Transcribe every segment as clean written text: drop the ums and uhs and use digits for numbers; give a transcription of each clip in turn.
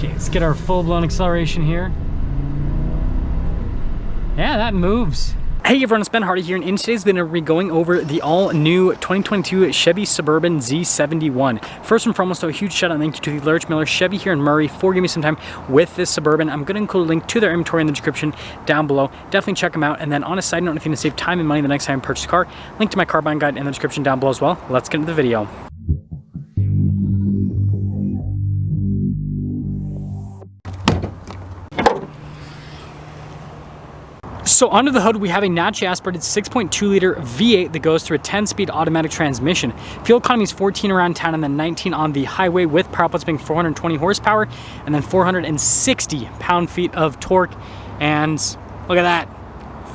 Okay, let's get our full-blown acceleration here. Yeah, that moves. Hey everyone, it's Ben Hardy here, and in today's video we're going over the all-new 2022 Chevy Suburban Z71. First and foremost, though, a huge shout out and thank you to the Large Miller Chevy here in Murray for giving me some time with this Suburban. I'm going to include a link to their inventory in the description down below. Definitely check them out. And then on a side note, if you want to save time and money the next time you purchase a car, link to my car buying guide in the description down below as well. Let's get into the video. So under the hood, we have a naturally aspirated 6.2 liter V8 that goes through a 10-speed automatic transmission. Fuel economy is 14 around town and then 19 on the highway, with power outputs being 420 horsepower and then 460 pound-feet of torque. And look at that,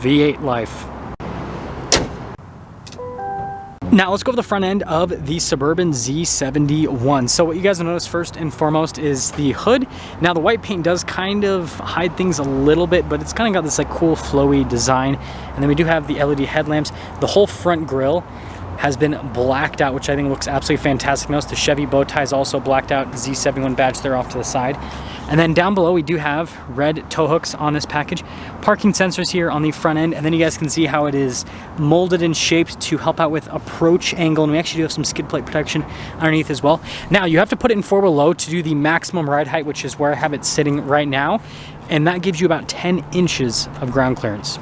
V8 life. Now let's go over the front end of the Suburban Z71. So what you guys will notice first and foremost is the hood. Now the white paint does kind of hide things a little bit, but it's kind of got this like cool flowy design. And then we do have the LED headlamps. The whole front grille has been blacked out, which I think looks absolutely fantastic. Notice the Chevy bow tie is also blacked out, Z71 badge there off to the side. And then down below we do have red tow hooks on this package, parking sensors here on the front end, and then you guys can see how it is molded and shaped to help out with approach angle, and we actually do have some skid plate protection underneath as well. Now you have to put it in 4-wheel low to do the maximum ride height, which is where I have it sitting right now, and that gives you about 10 inches of ground clearance.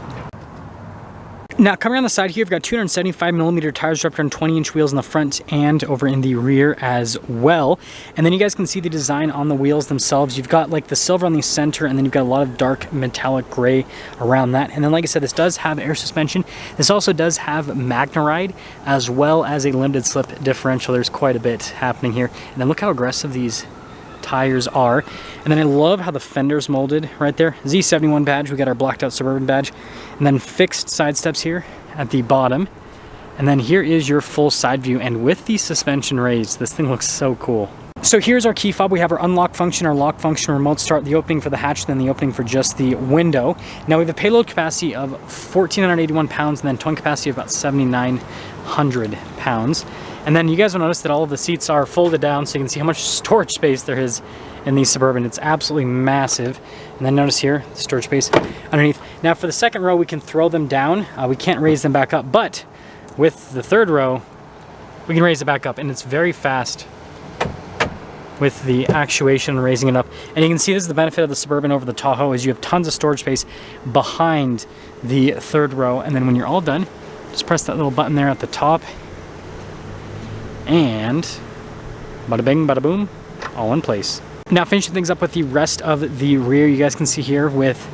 Now coming around the side here, you've got 275mm tires wrapped around 20-inch wheels in the front and over in the rear as well. And then you guys can see the design on the wheels themselves. You've got like the silver on the center, and then you've got a lot of dark metallic gray around that. And then like I said, this does have air suspension. This also does have MagneRide as well as a limited slip differential. There's quite a bit happening here. And then look how aggressive these tires are. And then I love how the fender's molded right there. Z71 badge, we got our blacked out Suburban badge, and then fixed side steps here at the bottom. And then here is your full side view, and with the suspension raised, this thing looks so cool. So here's our key fob. We have our unlock function, our lock function, remote start, the opening for the hatch, then the opening for just the window. Now we have a payload capacity of 1,481 pounds and then towing capacity of about 7,900 pounds. And then you guys will notice that all of the seats are folded down, so you can see how much storage space there is in the Suburban. It's absolutely massive. And then notice here, the storage space underneath. Now for the second row, we can throw them down. We can't raise them back up, but with the third row, we can raise it back up, and it's very fast with the actuation and raising it up. And you can see this is the benefit of the Suburban over the Tahoe, is you have tons of storage space behind the third row. And then when you're all done, just press that little button there at the top, and bada bing, bada boom, all in place. Now finishing things up with the rest of the rear, you guys can see here with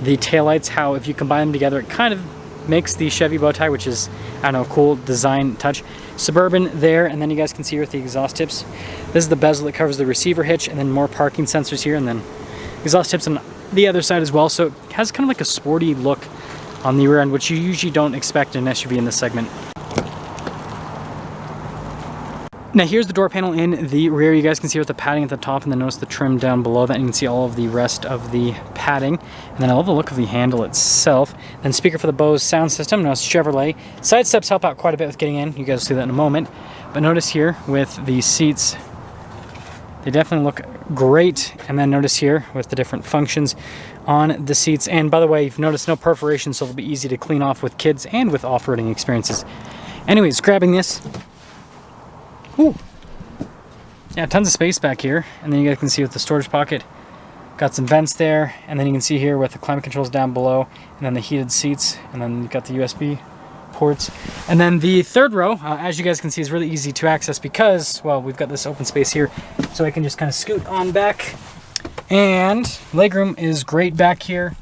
the taillights how if you combine them together, it kind of makes the Chevy bow tie, which is, I don't know, cool design touch. Suburban there, and then you guys can see here with the exhaust tips. This is the bezel that covers the receiver hitch, and then more parking sensors here, and then exhaust tips on the other side as well. So it has kind of like a sporty look on the rear end, which you usually don't expect in an SUV in this segment. Now here's the door panel in the rear. You guys can see with the padding at the top, and then notice the trim down below that. You can see all of the rest of the padding. And then I love the look of the handle itself. Then speaker for the Bose sound system. Notice Chevrolet. Side steps help out quite a bit with getting in. You guys will see that in a moment. But notice here with the seats, they definitely look great. And then notice here with the different functions on the seats. And by the way, you've noticed no perforation, so it'll be easy to clean off with kids and with off-roading experiences. Anyways, grabbing this. Ooh. Yeah, tons of space back here. And then you guys can see with the storage pocket, got some vents there. And then you can see here with the climate controls down below, and then the heated seats, and then you've got the USB ports. And then the third row, as you guys can see, is really easy to access because, well, we've got this open space here, so I can just kind of scoot on back. And legroom is great back here.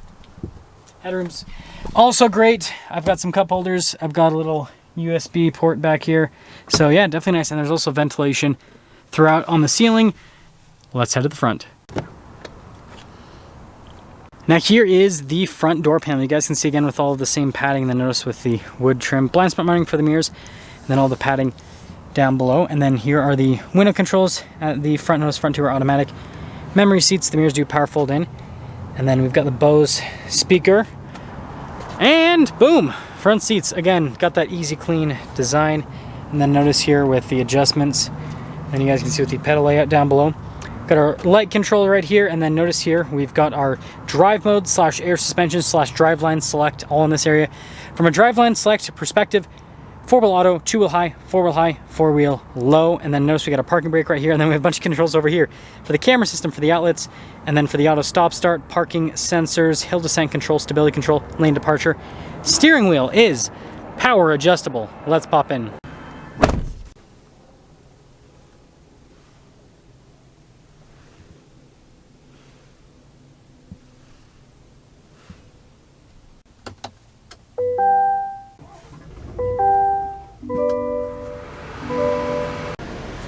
Headroom's also great. I've got some cup holders. I've got a little USB port back here. So yeah, definitely nice. And there's also ventilation throughout on the ceiling. Let's head to the front. Now here is the front door panel. You guys can see again with all of the same padding, and then notice with the wood trim, blind spot mounting for the mirrors, and then all the padding down below. And then here are the window controls at the front. Notice front two are automatic. Memory seats, the mirrors do power fold in. And then we've got the Bose speaker. And boom, front seats. Again, got that easy clean design. And then notice here with the adjustments, then you guys can see with the pedal layout down below. Got our light control right here, and then notice here we've got our drive mode / air suspension / driveline select all in this area. From a driveline select perspective, 4-wheel auto, 2-wheel high, 4-wheel high, 4-wheel low, and then notice we got a parking brake right here, and then we have a bunch of controls over here for the camera system for the outlets, and then for the auto stop start, parking sensors, hill descent control, stability control, lane departure. Steering wheel is power adjustable. Let's pop in.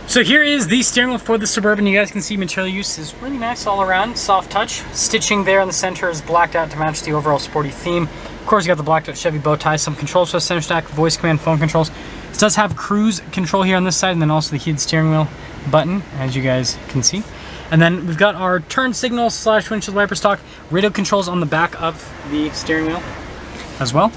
So here is the steering wheel for the Suburban. You guys can see material use is really nice all around, soft touch. Stitching there in the center is blacked out to match the overall sporty theme. Of course, you got the blacked out Chevy bow tie, some controls for the center stack, voice command, phone controls. It does have cruise control here on this side, and then also the heated steering wheel button, as you guys can see. And then we've got our turn signal / windshield wiper stock, radio controls on the back of the steering wheel as well.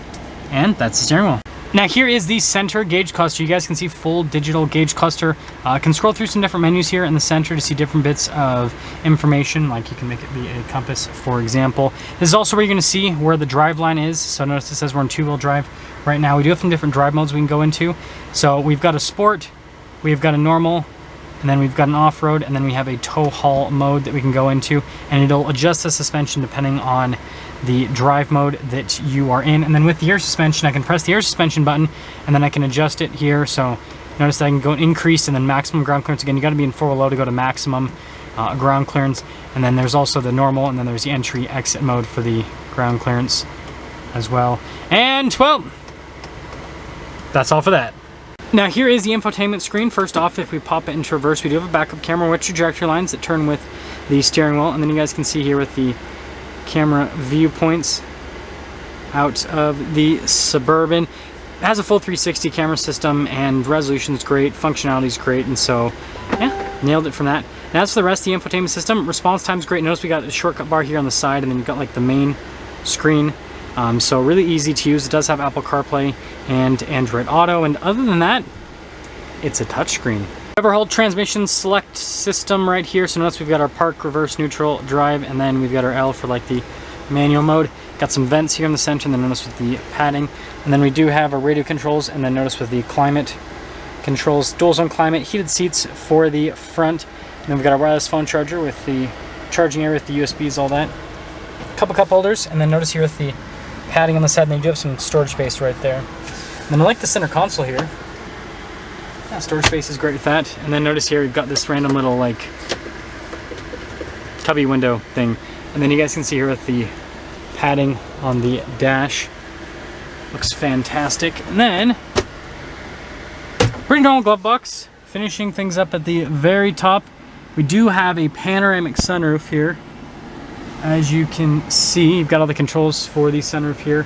And that's the steering wheel. Now here is the center gauge cluster. You guys can see full digital gauge cluster. Can scroll through some different menus here in the center to see different bits of information, like you can make it be a compass, for example. This is also where you're going to see where the drive line is. So notice it says we're in 2-wheel drive right now. We do have some different drive modes we can go into. So we've got a sport, we've got a normal, and then we've got an off-road, and then we have a tow haul mode that we can go into, and it'll adjust the suspension depending on the drive mode that you are in. And then with the air suspension, I can press the air suspension button, and then I can adjust it here. So notice that I can go increase and then maximum ground clearance. Again, you got to be in 4-wheel low to go to maximum ground clearance. And then there's also the normal, and then there's the entry exit mode for the ground clearance as well. And well, that's all for that. Now here is the infotainment screen. First off, if we pop it into reverse, we do have a backup camera with trajectory lines that turn with the steering wheel, and then you guys can see here with the camera viewpoints out of the Suburban. It has a full 360 camera system, and resolution is great, functionality is great, and so yeah, nailed it from that. Now as for the rest of the infotainment system, response time is great. Notice we got a shortcut bar here on the side, and then you've got like the main screen. So really easy to use. It does have Apple CarPlay and Android Auto, and other than that, it's a touchscreen. Overhauled transmission select system right here. So notice we've got our park, reverse, neutral, drive, and then we've got our L for like the manual mode. Got some vents here in the center, and then notice with the padding. And then we do have our radio controls, and then notice with the climate controls, dual zone climate, heated seats for the front. And then we've got our wireless phone charger with the charging area with the USBs, all that. Couple cup holders, and then notice here with the padding on the side, and then you do have some storage space right there. And then I like the center console here. Yeah, storage space is great with that. And then notice here we've got this random little like cubby window thing. And then you guys can see here with the padding on the dash. Looks fantastic. And then pretty normal glove box. Finishing things up at the very top, we do have a panoramic sunroof here. As you can see, you've got all the controls for the sunroof here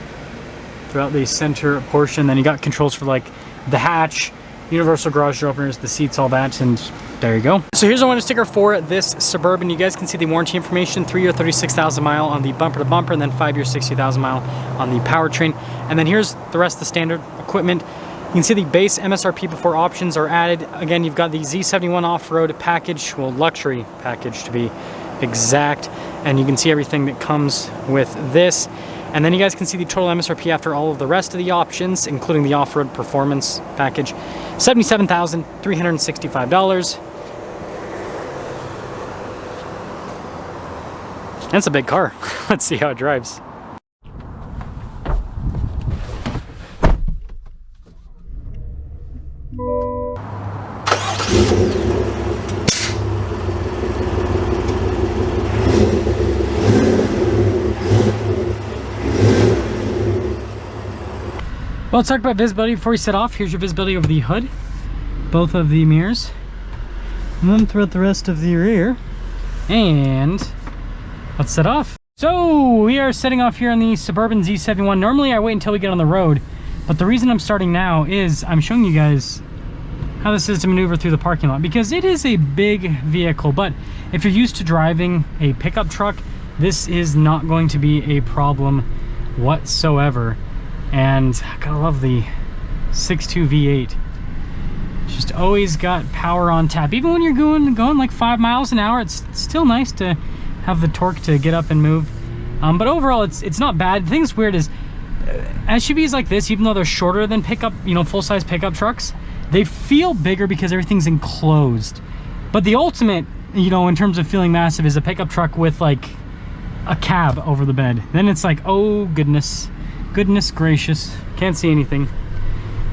throughout the center portion. Then you got controls for like the hatch, universal garage door openers, the seats, all that, and there you go. So here's a window sticker for this Suburban. You guys can see the warranty information, 3-year 36,000 mile on the bumper to bumper, and then 5-year 60,000 mile on the powertrain. And then here's the rest of the standard equipment. You can see the base MSRP before options are added. Again, you've got the Z71 off-road package, well, luxury package to be exact, and you can see everything that comes with this. And then you guys can see the total MSRP after all of the rest of the options, including the off-road performance package, $77,365. That's a big car. Let's see how it drives. Well, let's talk about visibility before we set off. Here's your visibility over the hood, both of the mirrors, and then throughout the rest of the rear. And let's set off. So we are setting off here on the Suburban Z71. Normally I wait until we get on the road, but the reason I'm starting now is I'm showing you guys how this is to maneuver through the parking lot, because it is a big vehicle. But if you're used to driving a pickup truck, this is not going to be a problem whatsoever. And I gotta love the 6.2 V8. Just always got power on tap. Even when you're going like 5 miles an hour, it's still nice to have the torque to get up and move. But overall, it's not bad. The thing that's weird is SUVs like this, even though they're shorter than pickup, you know, full-size pickup trucks, they feel bigger because everything's enclosed. But the ultimate, you know, in terms of feeling massive, is a pickup truck with like a cab over the bed. Then it's like, oh goodness gracious, can't see anything.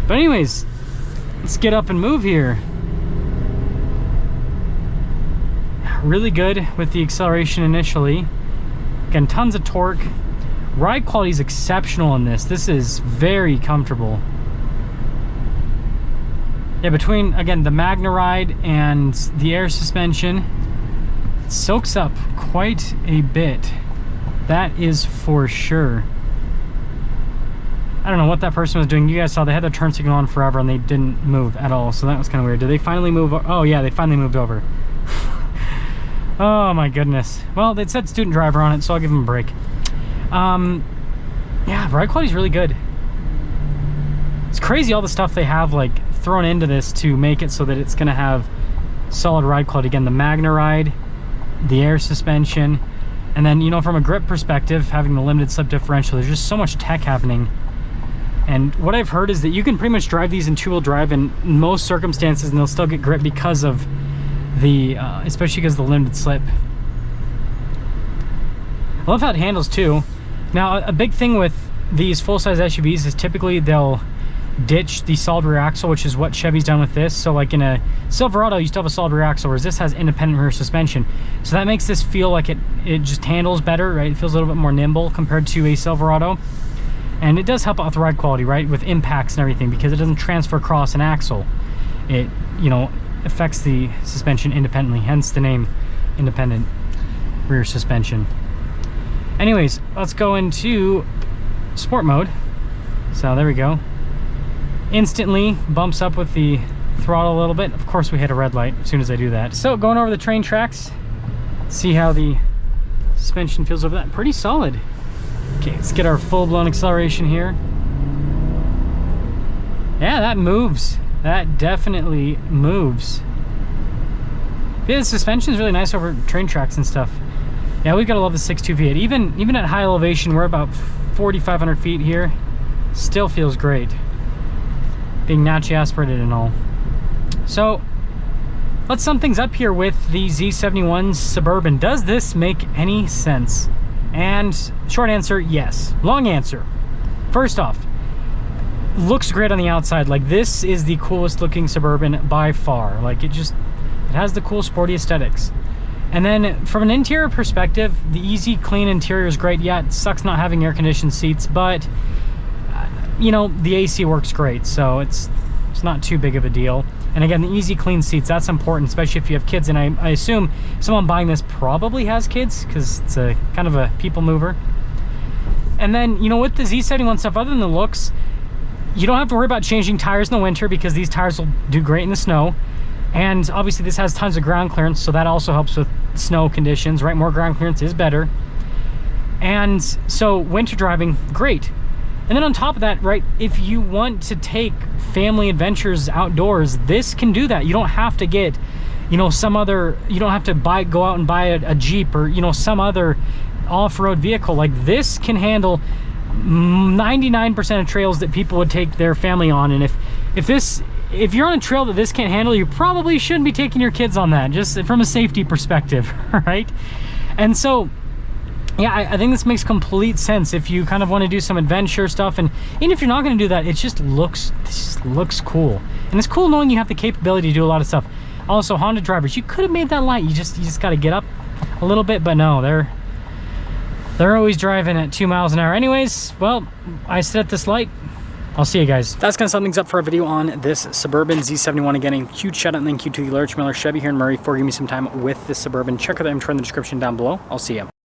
But anyways, let's get up and move here. Really good with the acceleration initially. Again, tons of torque. Ride quality is exceptional in this. This is very comfortable. Yeah, between, again, the Magna Ride and the air suspension, it soaks up quite a bit. That is for sure. I don't know what that person was doing. You guys saw they had their turn signal on forever and they didn't move at all. So that was kind of weird. Did they finally move? Oh yeah, they finally moved over. Oh my goodness. Well, they said student driver on it, so I'll give them a break. Yeah, ride quality is really good. It's crazy all the stuff they have like thrown into this to make it so that it's going to have solid ride quality. Again, the Magna Ride, the air suspension, and then, you know, from a grip perspective, having the limited slip differential, there's just so much tech happening. And what I've heard is that you can pretty much drive these in two-wheel drive in most circumstances and they'll still get grip because of the especially because of the limited slip. I love how it handles too. Now, a big thing with these full-size SUVs is typically they'll ditch the solid rear axle, which is what Chevy's done with this. So like in a Silverado, you still have a solid rear axle, whereas this has independent rear suspension. So that makes this feel like it just handles better, right? It feels a little bit more nimble compared to a Silverado. And it does help out with ride quality, right? With impacts and everything, because it doesn't transfer across an axle. It, you know, affects the suspension independently, hence the name independent rear suspension. Anyways, let's go into sport mode. So there we go. Instantly bumps up with the throttle a little bit. Of course, we hit a red light as soon as I do that. So going over the train tracks, see how the suspension feels over that. Pretty solid. Okay, let's get our full-blown acceleration here. Yeah, that moves. That definitely moves. Yeah, the suspension is really nice over train tracks and stuff. Yeah, we've got to love the 6.2 V8. Even at high elevation, we're about 4,500 feet here. Still feels great. Being naturally aspirated and all. So, let's sum things up here with the Z71 Suburban. Does this make any sense? And short answer, yes. Long answer, first off, looks great on the outside. Like, this is the coolest looking Suburban by far. Like, it has the cool sporty aesthetics. And then from an interior perspective, the easy clean interior is great. Yeah, it sucks not having air conditioned seats, but you know, the AC works great, so it's not too big of a deal. And again, the easy clean seats, that's important, especially if you have kids. And I assume someone buying this probably has kids, because it's a kind of a people mover. And then, you know, with the Z71 stuff, other than the looks, you don't have to worry about changing tires in the winter because these tires will do great in the snow. And obviously this has tons of ground clearance, so that also helps with snow conditions, right? More ground clearance is better. And so winter driving, great. And then on top of that, right, if you want to take family adventures outdoors, this can do that. You don't have to get, you know, you don't have to go out and buy a Jeep or, you know, some other off-road vehicle. Like, this can handle 99% of trails that people would take their family on. And if you're on a trail that this can't handle, you probably shouldn't be taking your kids on that, just from a safety perspective, right? And so, yeah, I think this makes complete sense if you kind of want to do some adventure stuff. And even if you're not going to do that, this just looks cool. And it's cool knowing you have the capability to do a lot of stuff. Also, Honda drivers, you could have made that light. You just got to get up a little bit, but no, they're always driving at 2 miles an hour. Anyways, well, I set this light. I'll see you guys. That's going to sum things up for our video on this Suburban Z71. Again, a huge shout out and thank you to the Lurch Miller Chevy here in Murray for giving me some time with this Suburban. Check out the info in the description down below. I'll see you.